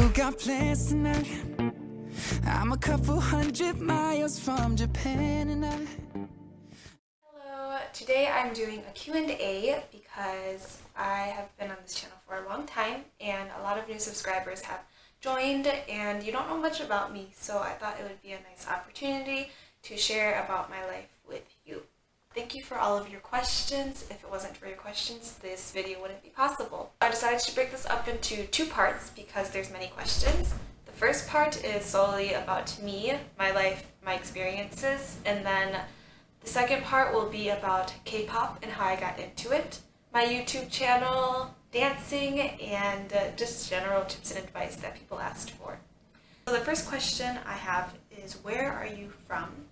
you got plans tonight? I'm a couple 100 miles from Japan and Hello, today I'm doing a Q&A because I have been on this channel for a long time and a lot of new subscribers have joined and you don't know much about me, so I thought it would be a nice opportunity to share about my life with you. Thank you for all of your questions. If it wasn't for your questions, this video wouldn't be possible. I decided to break this up into two parts because there's many questions. The first part is solely about me, my life, my experiences, and then the second part will be about K-pop and how I got into it, my YouTube channel, dancing, and just general tips and advice that people asked for. So the first question I have is, where are you from?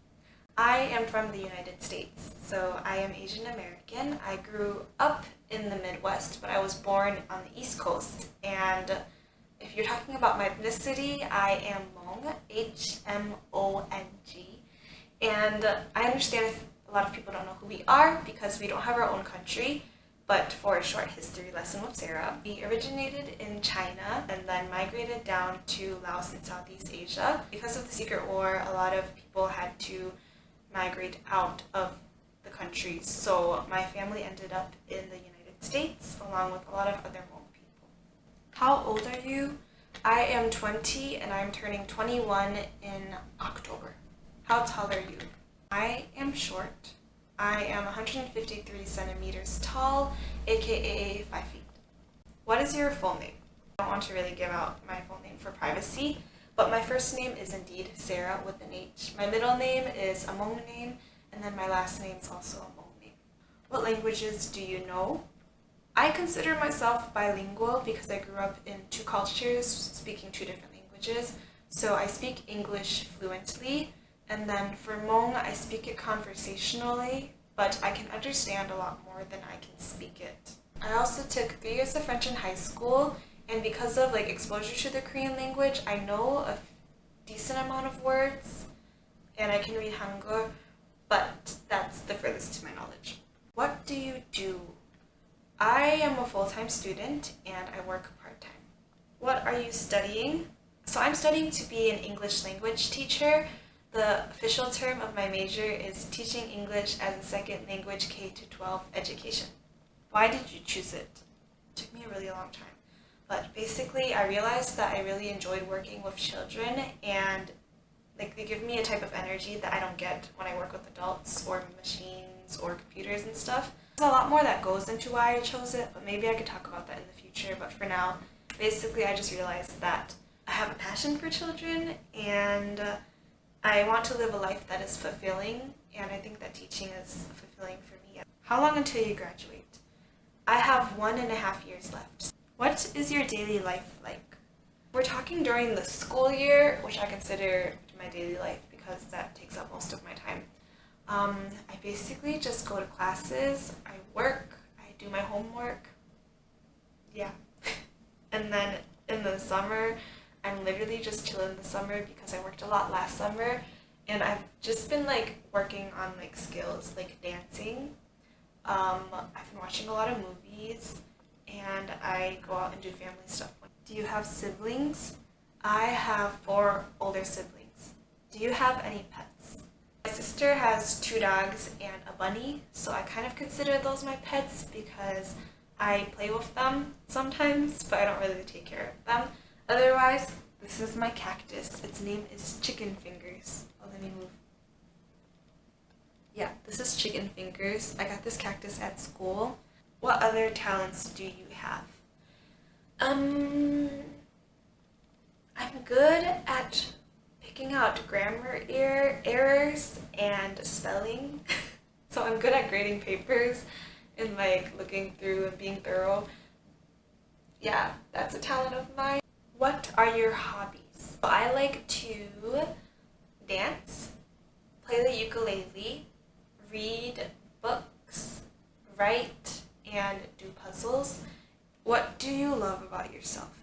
I am from the United States, so I am Asian American. I grew up in the Midwest, but I was born on the East Coast. And if you're talking about my ethnicity, I am Hmong, H-M-O-N-G. And I understand if a lot of people don't know who we are because we don't have our own country. But for a short history lesson with Sarah, we originated in China and then migrated down to Laos in Southeast Asia. Because of the Secret War, a lot of people had to migrate out of the country, so my family ended up in the United States along with a lot of other Hmong people. How old are you? I am 20 and I'm turning 21 in October. How tall are you? I am short. I am 153 centimeters tall, aka 5 feet. What is your full name? I don't want to really give out my full name for privacy, but my first name is indeed Sarah with an H. My middle name is a Hmong name, and then my last name is also a Hmong name. What languages do you know? I consider myself bilingual because I grew up in two cultures, speaking two different languages. So I speak English fluently, and then for Hmong, I speak it conversationally, but I can understand a lot more than I can speak it. I also took 3 years of French in high school, and because of exposure to the Korean language, I know a decent amount of words, and I can read Hangul, but that's the furthest to my knowledge. What do you do? I am a full-time student, and I work part-time. What are you studying? So I'm studying to be an English language teacher. The official term of my major is Teaching English as a Second Language K-12 Education. Why did you choose it? It took me a really long time. But basically, I realized that I really enjoyed working with children, and they give me a type of energy that I don't get when I work with adults or machines or computers and stuff. There's a lot more that goes into why I chose it, but maybe I could talk about that in the future. But for now, basically, I just realized that I have a passion for children, and I want to live a life that is fulfilling, and I think that teaching is fulfilling for me. How long until you graduate? I have 1.5 years left. What is your daily life like? We're talking during the school year, which I consider my daily life because that takes up most of my time. I basically just go to classes, I work, I do my homework, yeah. And then in the summer, I'm literally just chilling in the summer because I worked a lot last summer, and I've just been working on skills like dancing. I've been watching a lot of movies, and I go out and do family stuff. Do you have siblings? I have 4 older siblings. Do you have any pets? My sister has 2 dogs and a bunny, so I kind of consider those my pets because I play with them sometimes, but I don't really take care of them. Otherwise, this is my cactus. Its name is Chicken Fingers. Oh, let me move. Yeah, this is Chicken Fingers. I got this cactus at school. What other talents do you have? I'm good at picking out grammar errors and spelling. So I'm good at grading papers and looking through and being thorough. Yeah, that's a talent of mine. What are your hobbies? So I like to dance, play the ukulele, read books, write, and do puzzles. What do you love about yourself?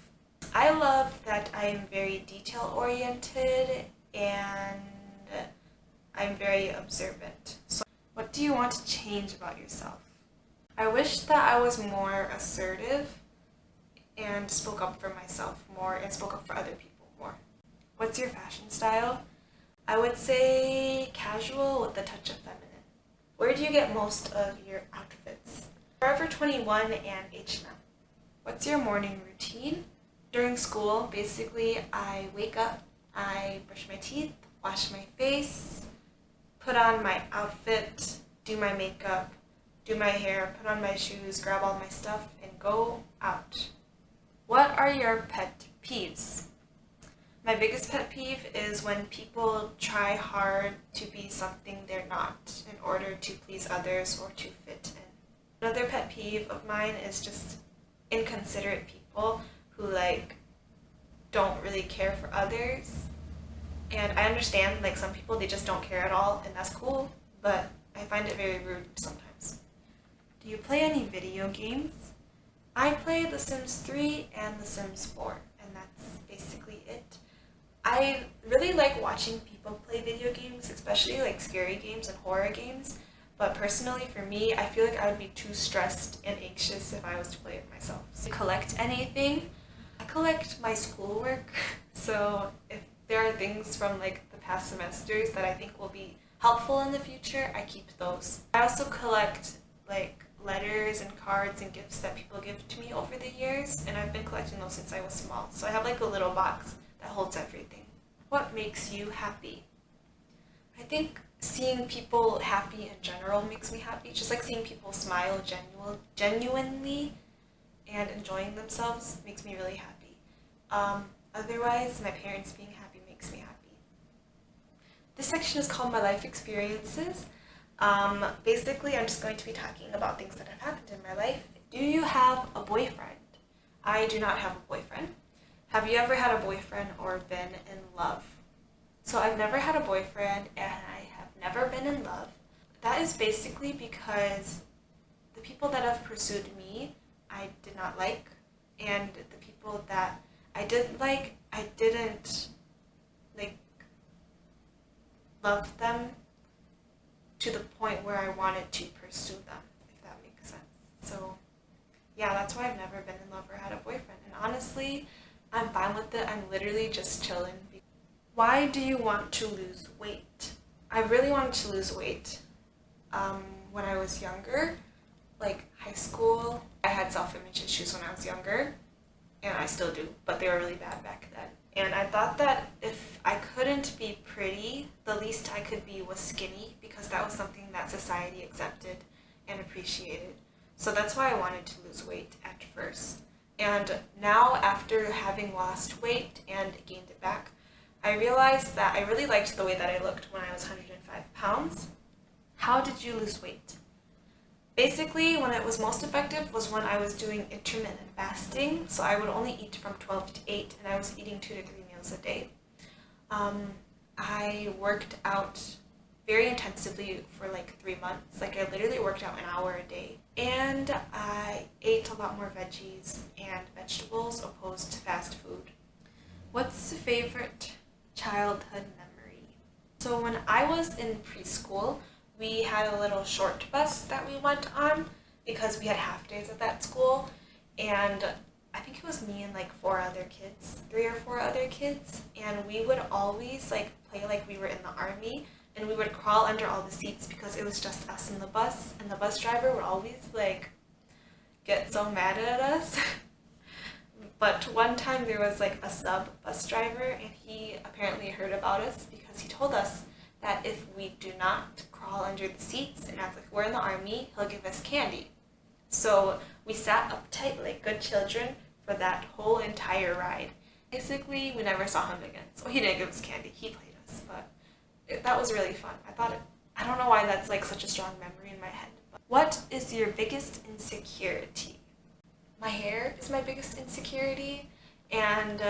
I love that I am very detail-oriented and I'm very observant. So what do you want to change about yourself? I wish that I was more assertive and spoke up for myself more and spoke up for other people more. What's your fashion style? I would say casual with a touch of feminine. Where do you get most of your outfits? Forever 21 and H&M. What's your morning routine? During school, basically, I wake up, I brush my teeth, wash my face, put on my outfit, do my makeup, do my hair, put on my shoes, grab all my stuff, and go out. What are your pet peeves? My biggest pet peeve is when people try hard to be something they're not in order to please others or to fit in. Another pet peeve of mine is just inconsiderate people who don't really care for others. And I understand some people, they just don't care at all, and that's cool, but I find it very rude sometimes. Do you play any video games? I play The Sims 3 and The Sims 4, and that's basically it. I really like watching people play video games, especially scary games and horror games, but personally for me, I feel like I would be too stressed and anxious if I was to play it myself. So, collect anything? I collect my schoolwork, so if there are things from the past semesters that I think will be helpful in the future, I keep those. I also collect letters and cards and gifts that people give to me over the years, and I've been collecting those since I was small. So I have a little box that holds everything. What makes you happy? I think seeing people happy in general makes me happy. Just seeing people smile genuinely and enjoying themselves makes me really happy. Otherwise, my parents being happy makes me happy. This section is called My Life Experiences. Basically, I'm just going to be talking about things that have happened in my life. Do you have a boyfriend? I do not have a boyfriend. Have you ever had a boyfriend or been in love? So I've never had a boyfriend and I have never been in love. That is basically because the people that have pursued me, I did not like, and the people that I did like, I didn't love them to the point where I wanted to pursue them, if that makes sense. So yeah, that's why I've never been in love or had a boyfriend. And honestly, I'm fine with it. I'm literally just chilling. Why do you want to lose weight? I really wanted to lose weight when I was younger, high school. I had self-image issues when I was younger, and I still do, but they were really bad back then. And I thought that if I couldn't be pretty, the least I could be was skinny, because that was something that society accepted and appreciated. So that's why I wanted to lose weight at first. And now, after having lost weight and gained it back, I realized that I really liked the way that I looked when I was 105 pounds. How did you lose weight? Basically, when it was most effective was when I was doing intermittent fasting. So I would only eat from 12 to 8, and I was eating 2 to 3 meals a day. I worked out very intensively for 3 months. I literally worked out an hour a day. And I ate a lot more veggies and vegetables opposed to fast food. What's your favorite childhood memory? So when I was in preschool, we had a little short bus that we went on because we had half days at that school, and I think it was me and 3 or 4 other kids, and we would always play like we were in the army, and we would crawl under all the seats because it was just us in the bus, and the bus driver would always get so mad at us. But one time there was a sub bus driver, and he apparently heard about us because he told us that if we do not crawl under the seats and act like we're in the army, he'll give us candy. So we sat uptight like good children for that whole entire ride. Basically, we never saw him again. So he didn't give us candy, he played us, but that was really fun. I don't know why that's such a strong memory in my head. But what is your biggest insecurity? My hair is my biggest insecurity, and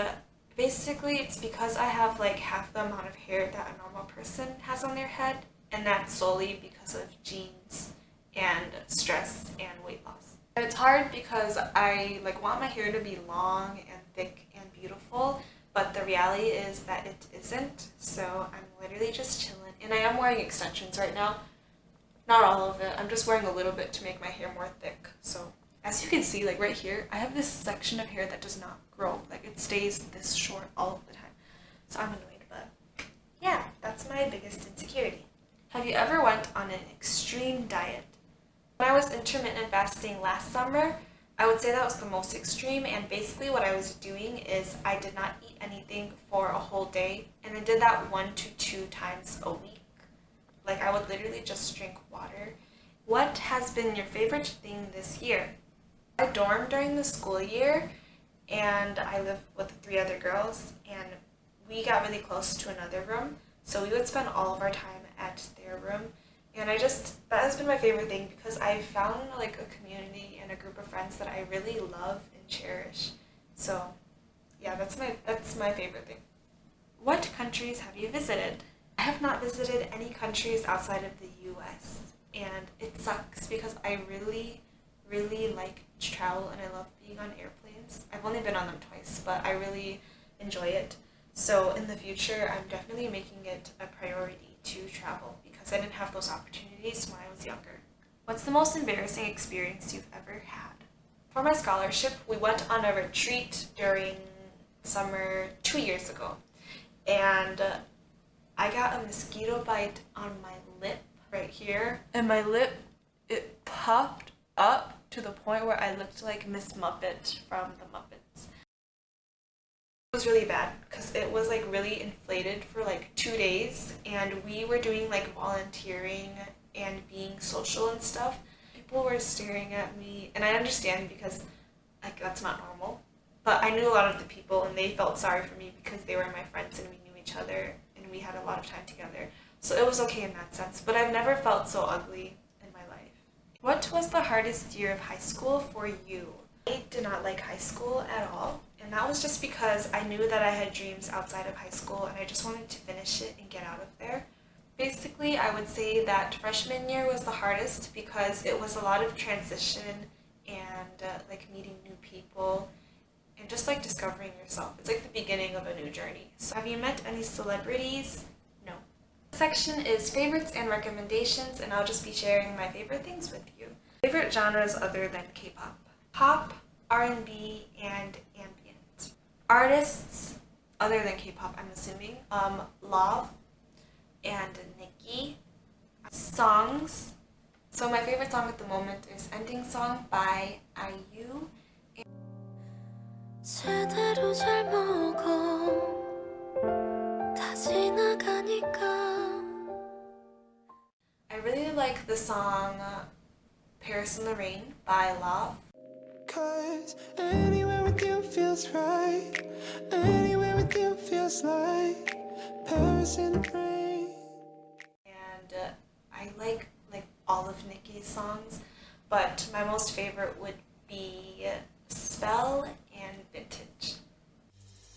basically it's because I have half the amount of hair that a normal person has on their head, and that's solely because of genes and stress and weight loss. And it's hard because I want my hair to be long and thick and beautiful, but the reality is that it isn't, so I'm literally just chilling. And I am wearing extensions right now. Not all of it, I'm just wearing a little bit to make my hair more thick, so As you can see, like right here, I have this section of hair that does not grow. Like it stays this short all of the time. So I'm annoyed, but yeah, that's my biggest insecurity. Have you ever went on an extreme diet? When I was intermittent fasting last summer, I would say that was the most extreme, and basically what I was doing is I did not eat anything for a whole day, and I did that 1 to 2 times a week. Like I would literally just drink water. What has been your favorite thing this year? I dorm during the school year, and I live with 3 other girls, and we got really close to another room, so we would spend all of our time at their room. And that has been my favorite thing because I found like a community and a group of friends that I really love and cherish. So yeah, that's my favorite thing. What countries have you visited? I have not visited any countries outside of the US, and it sucks because I really like to travel and I love being on airplanes. I've only been on them twice, but I really enjoy it. So in the future, I'm definitely making it a priority to travel because I didn't have those opportunities when I was younger. What's the most embarrassing experience you've ever had? For my scholarship, we went on a retreat during summer 2 years ago, and I got a mosquito bite on my lip right here, and my lip, it puffed up to the point where I looked like Miss Muppet from the Muppets. It was really bad because it was like really inflated for like 2 days, and we were doing like volunteering and being social and stuff. People were staring at me, and I understand because like that's not normal, but I knew a lot of the people and they felt sorry for me because they were my friends and we knew each other and we had a lot of time together, so it was okay in that sense. But I've never felt so ugly in my life. What was the hardest year of high school for you? I did not like high school at all, and that was just because I knew that I had dreams outside of high school and I just wanted to finish it and get out of there. Basically, I would say that freshman year was the hardest because it was a lot of transition and like meeting new people and just like discovering yourself. It's like the beginning of a new journey. So have you met any celebrities? No. This section is favorites and recommendations, and I'll just be sharing my favorite things with you. Favorite genres other than K-pop. Pop, R&B, and ambient. Artists other than K-pop, I'm assuming. Love and Nicki. Songs. So my favorite song at the moment is Ending Song by IU. 제대로 잘 먹어 다 지나가니까. I really like the song Paris in the Rain by Love. 'Cause anywhere with you feels right. Anywhere with you feels like Paris in the rain. And I like all of Nicki's songs, but my most favorite would be Spell and Vintage.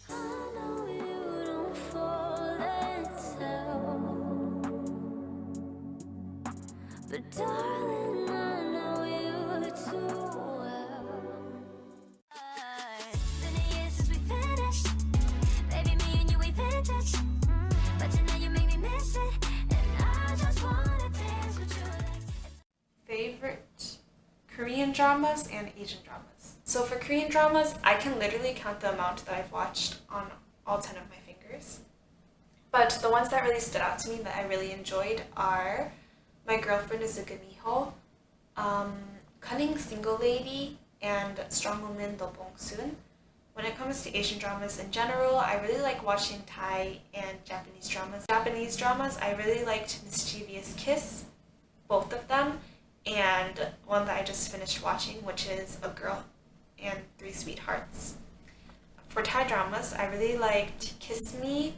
I know you don't fall and tell, but darling, I know you too well. Been a year since we finished, baby, me and you ain't vintage, but tonight you make me miss it, and I just wanna dance with you. Favorite Korean dramas and Asian dramas. So for Korean dramas, I can literally count the amount that I've watched on all 10 of my fingers. But the ones that really stood out to me that I really enjoyed are My Girlfriend is a Good Miho, Cunning Single Lady, and Strong Woman Do Bong-soon. When it comes to Asian dramas in general, I really like watching Thai and Japanese dramas. Japanese dramas, I really liked Mischievous Kiss, both of them, and one that I just finished watching, which is A Girl and Three Sweethearts. For Thai dramas, I really liked Kiss Me,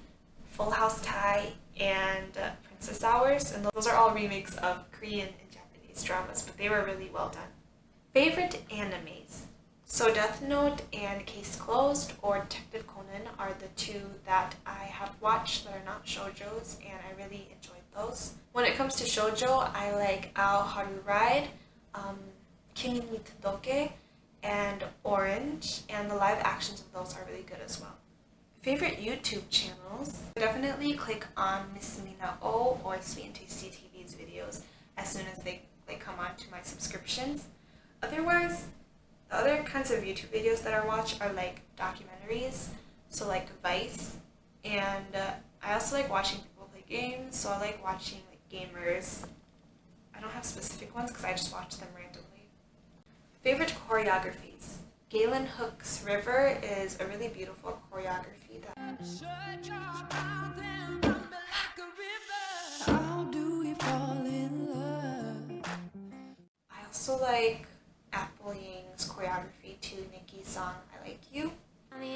Full House Thai, and Princess Hours, and those are all remakes of Korean and Japanese dramas, but they were really well done. Favorite animes. So Death Note and Case Closed or Detective Conan are the 2 that I have watched that are not shoujos, and I really enjoyed those. When it comes to shoujo, I like Ao Haru Ride, Kimi ni Todoke, and Orange, and the live actions of those are really good as well. Favorite YouTube channels? Definitely click on Miss Mina O or Sweet and Tasty TV's videos as soon as they come on to my subscriptions. Otherwise, The other kinds of YouTube videos that I watch are like documentaries, so like Vice, and I also like watching people play games, so I like watching like gamers. I don't have specific ones because I just watch them randomly. Favorite choreographies. Galen Hook's River is a really beautiful choreography that How do we fall in love? I also like Apple Ying's choreography to Nicki's song I Like You. I like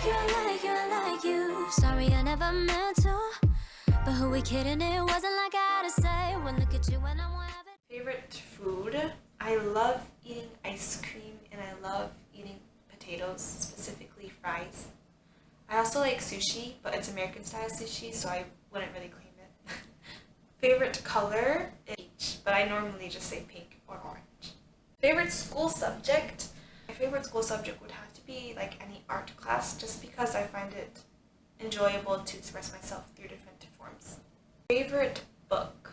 you, I like you, I like you. Sorry I never meant to. But who we kidding? It wasn't like I had to say. When look at you when I'm having. Favorite food? I love eating ice cream and I love eating potatoes, specifically fries. I also like sushi, but it's American style sushi, so I wouldn't really claim it. Favorite color is peach, but I normally just say pink or orange. Favorite school subject? My favorite school subject would have to be like any art class, just because I find it enjoyable to express myself through different forms. Favorite book?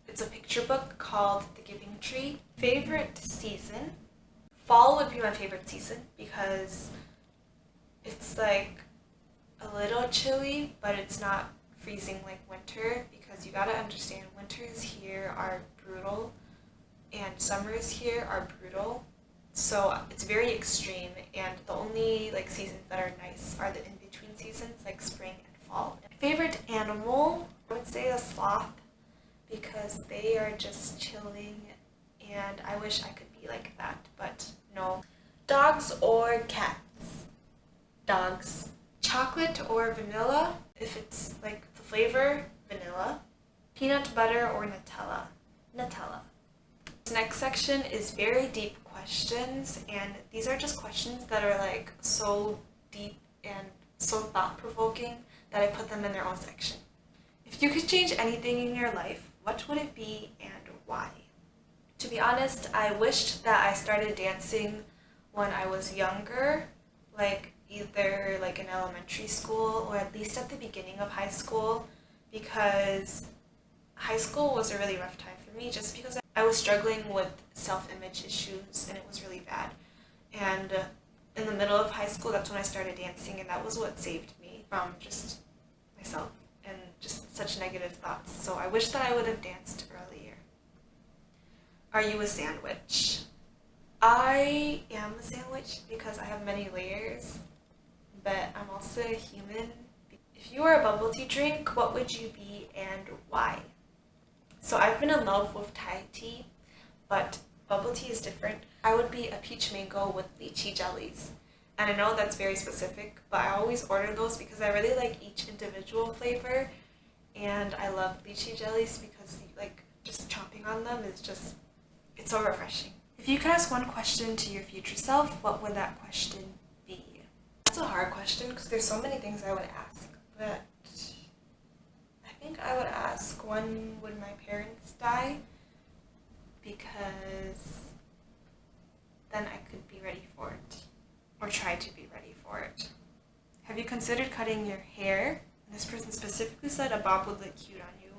It's a picture book called The Giving Tree. Favorite season? Fall would be my favorite season because it's like a little chilly, but it's not freezing like winter, because you gotta understand winters here are brutal and summers here are brutal. So it's very extreme, and the only like seasons that are nice are the in-between seasons like spring and fall. Favorite animal? I would say a sloth, because they are just chilling and I wish I could be like that, but no. Dogs or cats? Dogs. Chocolate or vanilla? If it's like the flavor, vanilla. Peanut butter or Nutella? Nutella. This next section is very deep questions, and these are just questions that are like so deep and so thought-provoking that I put them in their own section. If you could change anything in your life, what would it be and why? To be honest, I wished that I started dancing when I was younger, like either like in elementary school or at least at the beginning of high school, because high school was a really rough time for me just because I was struggling with self-image issues and it was really bad. And in the middle of high school, that's when I started dancing, and that was what saved me from just myself and just such negative thoughts. So I wish that I would have danced earlier. Are you a sandwich? I am a sandwich because I have many layers, but I'm also a human. If you were a bubble tea drink, what would you be and why? So I've been in love with Thai tea, but bubble tea is different. I would be a peach mango with lychee jellies. And I know that's very specific, but I always order those because I really like each individual flavor. And I love lychee jellies because like just chomping on them is just, it's so refreshing. If you could ask one question to your future self, what would that question be? That's a hard question because there's so many things I would ask, but I think I would ask, when would my parents die? Because then I could be ready for it, or try to be ready for it. Have you considered cutting your hair? And this person specifically said a bob would look cute on you.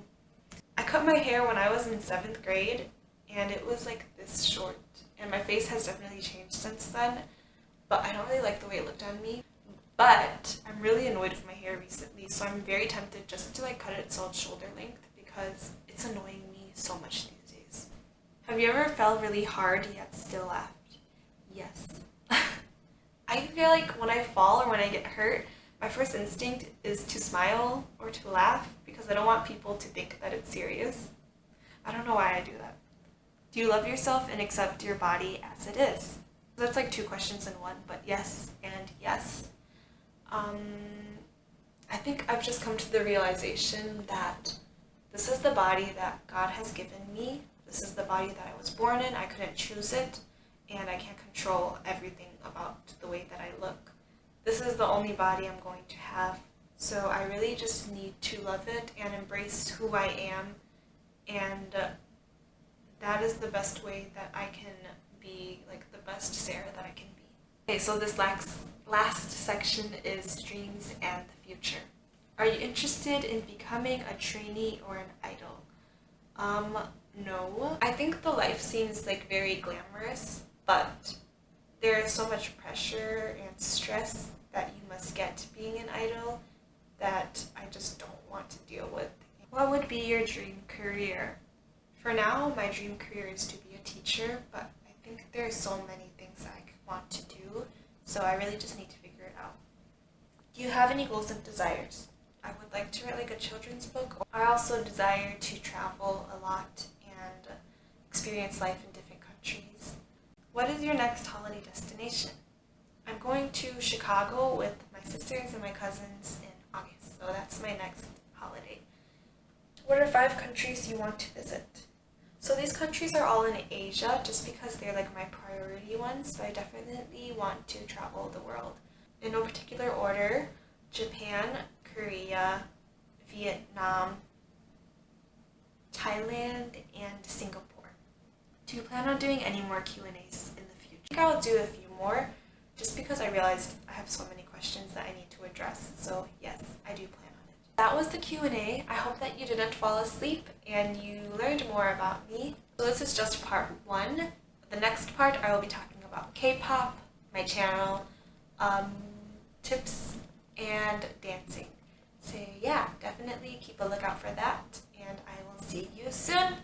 I cut my hair when I was in 7th grade, and it was like this short, and my face has definitely changed since then, but I don't really like the way it looked on me. But I'm really annoyed with my hair recently, so I'm very tempted just to like cut it so it's shoulder length because it's annoying me so much these days. Have you ever fell really hard yet still laughed? Yes. I feel like when I fall or when I get hurt, my first instinct is to smile or to laugh because I don't want people to think that it's serious. I don't know why I do that. Do you love yourself and accept your body as it is? That's like 2 questions in one, but yes and yes. I think I've just come to the realization that this is the body that God has given me. This is the body that I was born in. I couldn't choose it, and I can't control everything about the way that I look. This is the only body I'm going to have, so I really just need to love it and embrace who I am, and that is the best way that I can be like the best Sarah that I can be. Okay, so this last section is dreams and the future. Are you interested in becoming a trainee or an idol? No. I think the life seems like very glamorous, but there is so much pressure and stress that you must get to being an idol that I just don't want to deal with. What would be your dream career? For now, my dream career is to be a teacher, but I think there are so many things that I want to do, so I really just need to figure it out. Do you have any goals and desires? I would like to write like a children's book. I also desire to travel a lot and experience life in different countries. What is your next holiday destination? I'm going to Chicago with my sisters and my cousins in August, so that's my next holiday. What are 5 countries you want to visit? So these countries are all in Asia just because they're like my priority ones, so I definitely want to travel the world. In no particular order: Japan, Korea, Vietnam, Thailand, and Singapore. Do you plan on doing any more Q&As in the future? I think I'll do a few more just because I realized I have so many questions that I need to address, so yes, I do plan on it. That was the Q&A. I hope that you didn't fall asleep and you learned more about me. So this is just part 1. The next part I will be talking about K-pop, my channel, tips, and dancing. So yeah, definitely keep a lookout for that, and I will see you soon.